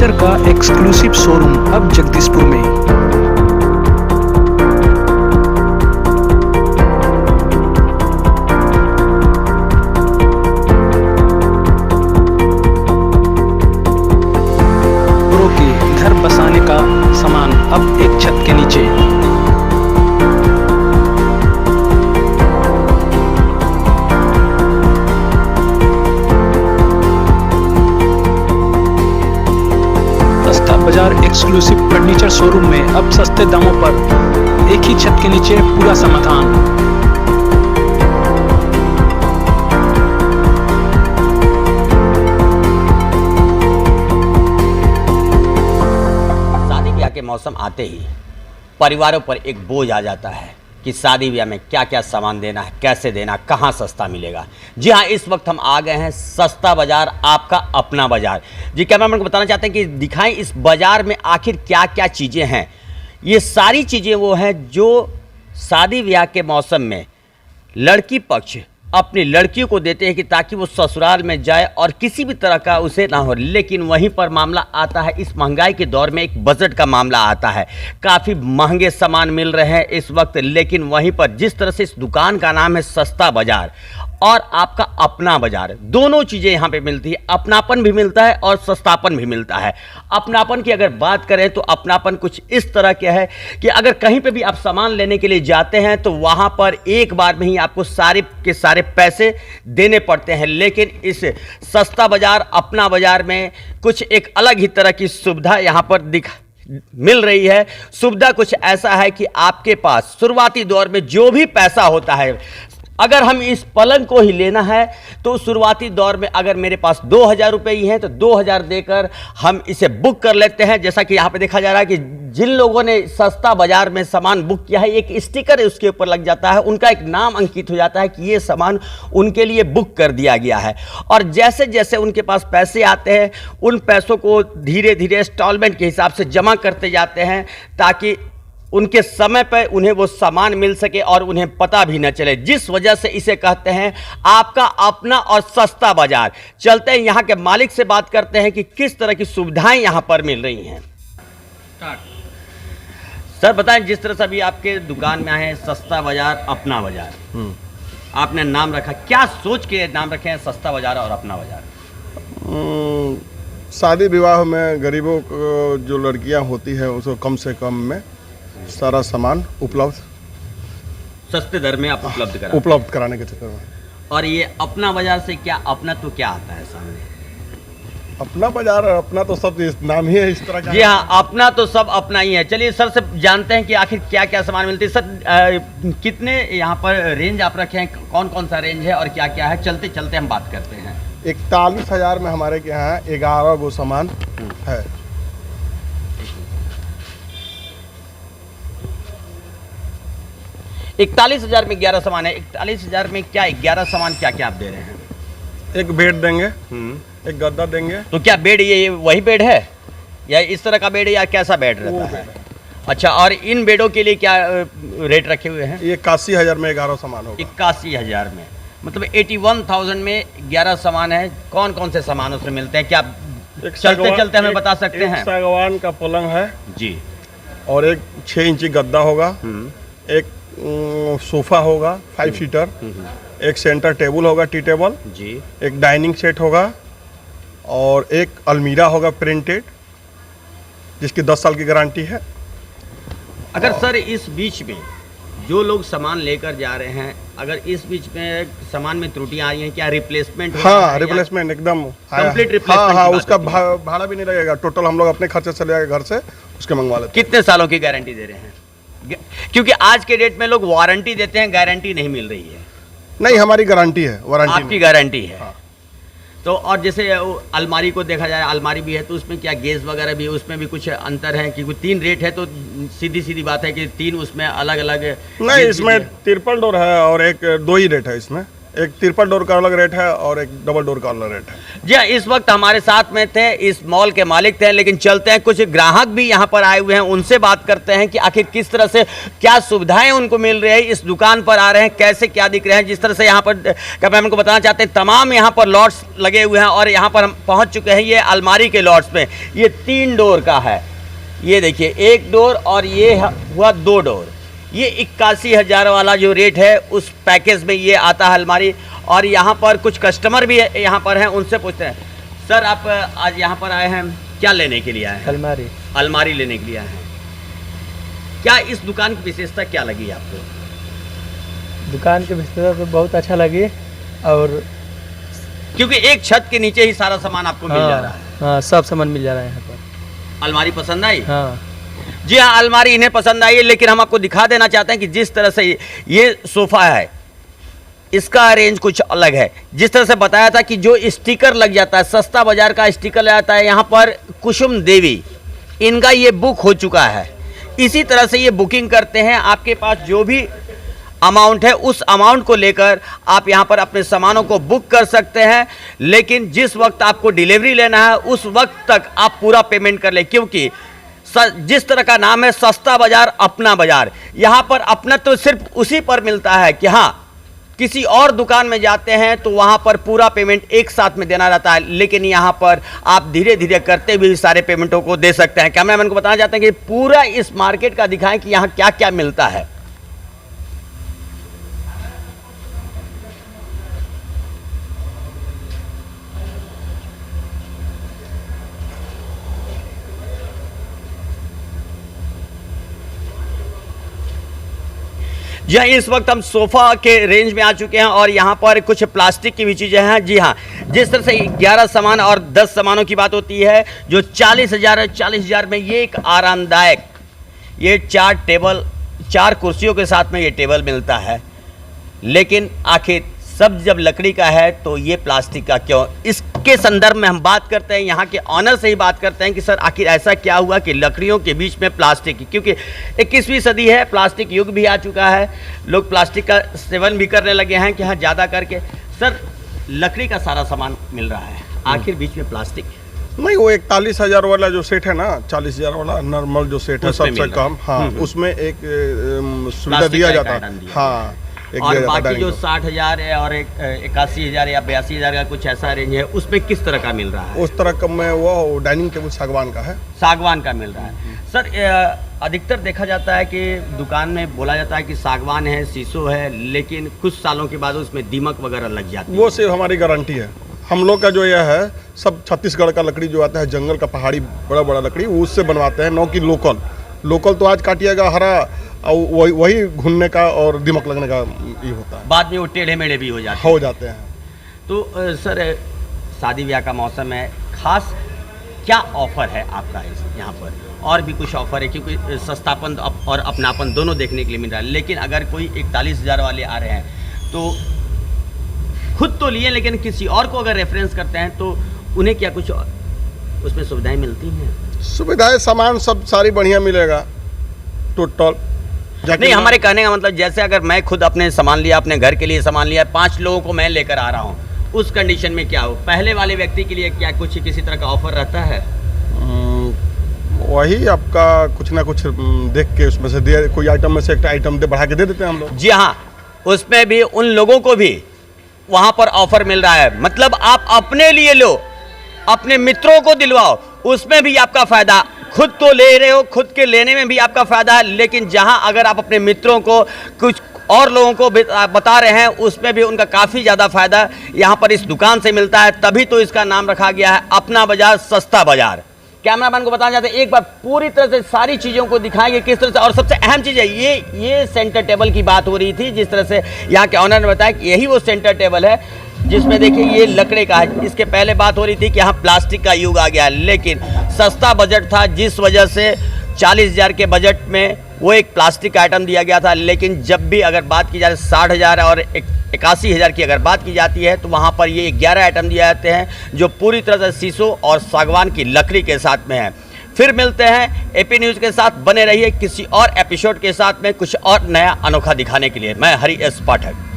Furniture का exclusive showroom अब जगदीशपुर में। घर बसाने का सामान अब एक छत के नीचे। सस्ता बाजार एक्सक्लूसिव फर्नीचर शोरूम में अब सस्ते दामों पर एक ही छत के नीचे पूरा समाधान। के मौसम आते ही परिवारों पर एक बोझ आ जाता है कि शादी ब्याह में क्या क्या सामान देना है, कैसे देना, कहाँ सस्ता मिलेगा। जी हाँ, इस वक्त हम आ गए हैं सस्ता बाजार, आपका अपना बाजार। जी कैमरामैन को बताना चाहते हैं कि दिखाएं इस बाजार में आखिर क्या क्या चीज़ें हैं। ये सारी चीज़ें वो हैं जो शादी ब्याह के मौसम में लड़की पक्ष अपनी लड़कियों को देते हैं कि ताकि वो ससुराल में जाए और किसी भी तरह का उसे ना हो। लेकिन वहीं पर मामला आता है, इस महंगाई के दौर में एक बजट का मामला आता है। काफ़ी महंगे सामान मिल रहे हैं इस वक्त, लेकिन वहीं पर जिस तरह से इस दुकान का नाम है सस्ता बाजार और आपका अपना बाजार, दोनों चीज़ें यहाँ पे मिलती है। अपनापन भी मिलता है और सस्तापन भी मिलता है। अपनापन की अगर बात करें तो अपनापन कुछ इस तरह के है कि अगर कहीं पे भी आप सामान लेने के लिए जाते हैं तो वहाँ पर एक बार में ही आपको सारे के सारे पैसे देने पड़ते हैं। लेकिन इस सस्ता बाजार, अपना बाजार में कुछ एक अलग ही तरह की सुविधा यहाँ पर मिल रही है। सुविधा कुछ ऐसा है कि आपके पास शुरुआती दौर में जो भी पैसा होता है, अगर हम इस पलंग को ही लेना है तो शुरुआती दौर में अगर मेरे पास 2000 रुपये ही हैं तो 2000 देकर हम इसे बुक कर लेते हैं। जैसा कि यहाँ पे देखा जा रहा है कि जिन लोगों ने सस्ता बाजार में सामान बुक किया है, एक स्टिकर उसके ऊपर लग जाता है, उनका एक नाम अंकित हो जाता है कि ये सामान उनके लिए बुक कर दिया गया है। और जैसे जैसे उनके पास पैसे आते हैं, उन पैसों को धीरे धीरे इंस्टॉलमेंट के हिसाब से जमा करते जाते हैं ताकि उनके समय पर उन्हें वो सामान मिल सके और उन्हें पता भी न चले। जिस वजह से इसे कहते हैं आपका अपना और सस्ता बाजार। चलते हैं यहाँ के मालिक से बात करते हैं कि किस तरह की सुविधाएं यहाँ पर मिल रही हैं। सर बताएं, जिस तरह से अभी आपके दुकान में आए हैं सस्ता बाजार, अपना बाजार, आपने नाम रखा, क्या सोच के नाम रखे हैं सस्ता बाजार और अपना बाजार? शादी विवाह में गरीबों को जो लड़कियां होती है उसको कम से कम में सारा सामान उपलब्ध, सस्ते दर में आप उपलब्ध कराने के चक्कर में। और ये अपना बाजार से क्या अपना तो क्या आता है सामने? अपना बाजार, अपना तो सब इस नाम ही है इस तरह का। जी हाँ, अपना तो सब अपना ही है। चलिए सर से जानते हैं कि आखिर क्या क्या सामान मिलती है। सर कितने यहाँ पर रेंज आप रखे हैं, कौन कौन सा रेंज है और क्या क्या है? चलते चलते हम बात करते हैं। 41,000 में हमारे के यहाँ 11 गो सामान है। 41,000 में 11 सामान है। 41,000 में क्या 11 सामान क्या क्या आप दे रहे हैं? एक बेड देंगे, एक गद्दा देंगे। तो क्या बेड ये वही बेड है या इस तरह का बेड है या कैसा बेड रहता है? अच्छा, और इन बेडों के लिए क्या रेट रखे हुए हैं? ये 81,000 में 11 सामान होगा। 81,000 में मतलब 81,000 में 11 सामान है। कौन कौन से सामान उसमें मिलते हैं, क्या चलते चलते हमें बता सकते हैं? सागवान का पलंग है जी, और एक 6 इंची गद्दा होगा, एक सोफा होगा 5 सीटर, एक सेंटर टेबल होगा टी टेबल जी, एक डाइनिंग सेट होगा और एक अलमीरा होगा प्रिंटेड जिसकी 10 साल की गारंटी है। अगर सर इस बीच में जो लोग सामान लेकर जा रहे हैं, अगर इस बीच में सामान में त्रुटियां आई हैं, क्या रिप्लेसमेंट? हाँ, रिप्लेसमेंट एकदम कंप्लीट रिप्लेसमेंट। हाँ, उसका भाड़ा भी नहीं लगेगा, टोटल हम लोग अपने खर्चे से ले घर से उसके मंगवा लेते हैं। कितने सालों की गारंटी दे रहे हैं? क्योंकि आज के डेट में लोग वारंटी देते हैं, गारंटी नहीं मिल रही है। नहीं, हमारी गारंटी है, वारंटी आपकी गारंटी है। हाँ। तो और जैसे अलमारी को देखा जाए, अलमारी भी है तो उसमें क्या गैस वगैरह भी, उसमें भी कुछ अंतर है? क्योंकि 3 रेट है तो सीधी सीधी बात है कि 3 उसमें अलग अलग। नहीं, इसमें 53 डोर है और एक 2 ही रेट है इसमें। एक ट्रिपल डोर का अलग रेट है और एक डबल डोर का अलग रेट है। जी हाँ, इस वक्त हमारे साथ में थे, इस मॉल के मालिक थे, लेकिन चलते हैं कुछ ग्राहक भी यहाँ पर आए हुए हैं, उनसे बात करते हैं कि आखिर किस तरह से क्या सुविधाएं उनको मिल रही है, इस दुकान पर आ रहे हैं कैसे क्या दिख रहे हैं। जिस तरह से यहाँ पर कैमरामैन को बताना चाहते हैं, तमाम यहाँ पर लॉट्स लगे हुए हैं और यहाँ पर हम पहुँच चुके हैं ये अलमारी के लॉट्स में। ये 3 डोर का है, ये देखिए 1 डोर और ये हुआ 2 डोर। ये 81,000 वाला जो रेट है उस पैकेज में ये आता है अलमारी। और यहाँ पर कुछ कस्टमर भी यहाँ पर हैं, उनसे पूछते हैं। सर, आप आज यहाँ पर आए हैं, क्या लेने के लिए आए हैं? अलमारी लेने के लिए आए हैं। क्या इस दुकान की विशेषता क्या लगी आपको? दुकान की विशेषता तो बहुत अच्छा लगी, और क्योंकि एक छत के नीचे ही सारा सामान आपको मिल जा रहा है। हाँ, सब सामान मिल जा रहा है यहाँ पर। अलमारी पसंद आई? हाँ जी हाँ, अलमारी इन्हें पसंद आई है, लेकिन हम आपको दिखा देना चाहते हैं कि जिस तरह से ये सोफा है, इसका रेंज कुछ अलग है। जिस तरह से बताया था कि जो स्टिकर लग जाता है, सस्ता बाजार का स्टिकर लग जाता है, यहाँ पर कुसुम देवी इनका ये बुक हो चुका है। इसी तरह से ये बुकिंग करते हैं, आपके पास जो भी अमाउंट है उस अमाउंट को लेकर आप यहाँ पर अपने सामानों को बुक कर सकते हैं। लेकिन जिस वक्त आपको डिलीवरी लेना है उस वक्त तक आप पूरा पेमेंट कर लें, क्योंकि जिस तरह का नाम है सस्ता बाजार अपना बाजार, यहाँ पर अपना तो सिर्फ उसी पर मिलता है कि हाँ, किसी और दुकान में जाते हैं तो वहाँ पर पूरा पेमेंट एक साथ में देना रहता है, लेकिन यहाँ पर आप धीरे धीरे करते हुए सारे पेमेंटों को दे सकते हैं। कैमरामैन को बताना चाहते हैं कि पूरा इस मार्केट का दिखाएं कि यहाँ क्या क्या मिलता है। जी हाँ, इस वक्त हम सोफ़ा के रेंज में आ चुके हैं और यहाँ पर कुछ प्लास्टिक की भी चीज़ें हैं। जी हाँ, जिस तरह से 11 सामान और 10 सामानों की बात होती है, जो 40,000 में ये एक आरामदायक, ये 4 टेबल 4 कुर्सियों के साथ में ये टेबल मिलता है। लेकिन आखिर सब जब लकड़ी का है तो ये प्लास्टिक का क्यों? इसके संदर्भ में हम बात करते हैं, यहाँ के ऑनर से ही बात करते हैं कि सर आखिर ऐसा क्या हुआ कि लकड़ियों के बीच में प्लास्टिक की, क्योंकि 21वीं सदी है, प्लास्टिक युग भी आ चुका है, लोग प्लास्टिक का सेवन भी करने लगे हैं कि हाँ ज़्यादा करके। सर, लकड़ी का सारा सामान मिल रहा है, आखिर बीच में प्लास्टिक? नहीं, वो 41,000 वाला जो सेट है ना, 40,000 वाला नॉर्मल जो सेट है सबसे कम, हाँ, उसमें एक सुविधा दिया जाता है। हाँ, और बाकी जो 60,000 है और 81,000 या 82,000 का कुछ ऐसा रेंज है, उसमें किस तरह का मिल रहा है? उस तरह का में वो डाइनिंग टेबल सागवान का है। सागवान का मिल रहा है। सर, अधिकतर देखा जाता है कि दुकान में बोला जाता है कि सागवान है, शीशो है, लेकिन कुछ सालों के बाद उसमें दीमक वगैरह लग जाती है। वो सिर्फ हमारी गारंटी है। हम लोग का जो यह है सब छत्तीसगढ़ का लकड़ी जो आता है, जंगल का पहाड़ी बड़ा बड़ा लकड़ी, उससे बनवाते हैं, न कि लोकल तो आज काटिएगा हरा और वही घुनने का और दिमक लगने का ये होता है, बाद में वो टेढ़े मेढ़े भी हो जाते हैं। तो सर, शादी ब्याह का मौसम है, खास क्या ऑफर है आपका यहाँ पर? और भी कुछ ऑफर है, क्योंकि सस्तापन और अपनापन दोनों देखने के लिए मिल रहा है। लेकिन अगर कोई 41,000 वाले आ रहे हैं तो खुद तो लिए, लेकिन किसी और को अगर रेफरेंस करते हैं तो उन्हें क्या कुछ उसमें सुविधाएं मिलती हैं? सुविधाएं, सामान सब सारी बढ़िया मिलेगा टोटल। नहीं, हमारे कहने का मतलब, जैसे अगर मैं खुद अपने सामान लिया, अपने घर के लिए सामान लिया, 5 लोगों को मैं लेकर आ रहा हूँ, उस कंडीशन में क्या हो? पहले वाले व्यक्ति के लिए क्या कुछ किसी तरह का ऑफर रहता है? वही आपका कुछ ना कुछ देख के उसमें से दे, कोई आइटम में से एक आइटम दे बढ़ा के दे देते हैं हम लोग। जी हाँ, उसमें भी उन लोगों को भी वहाँ पर ऑफर मिल रहा है। मतलब आप अपने लिए लो, अपने मित्रों को दिलवाओ, उसमें भी आपका फ़ायदा। खुद तो ले रहे हो, खुद के लेने में भी आपका फ़ायदा है, लेकिन जहां अगर आप अपने मित्रों को, कुछ और लोगों को बता रहे हैं, उसमें भी उनका काफ़ी ज़्यादा फ़ायदा यहाँ पर इस दुकान से मिलता है। तभी तो इसका नाम रखा गया है अपना बाजार, सस्ता बाजार। कैमरामैन को बताना चाहते हैं, एक बार पूरी तरह से सारी चीज़ों को दिखाएंगे किस तरह से। और सबसे अहम चीज़ है ये सेंटर टेबल की बात हो रही थी, जिस तरह से यहाँ के ऑनर ने बताया कि यही वो सेंटर टेबल है जिसमें देखिए ये लकड़े का है। इसके पहले बात हो रही थी कि यहाँ प्लास्टिक का युग आ गया, लेकिन सस्ता बजट था, जिस वजह से 40,000 के बजट में वो एक प्लास्टिक आइटम दिया गया था। लेकिन जब भी अगर बात की जाए 60,000 और 81,000 की अगर बात की जाती है, तो वहाँ पर ये 11 आइटम दिए जाते हैं जो पूरी तरह से शीशो और सागवान की लकड़ी के साथ में है। फिर मिलते हैं एपी न्यूज़ के साथ, बने रहिए किसी और एपिसोड के साथ में, कुछ और नया अनोखा दिखाने के लिए। मैं हरी एस पाठक।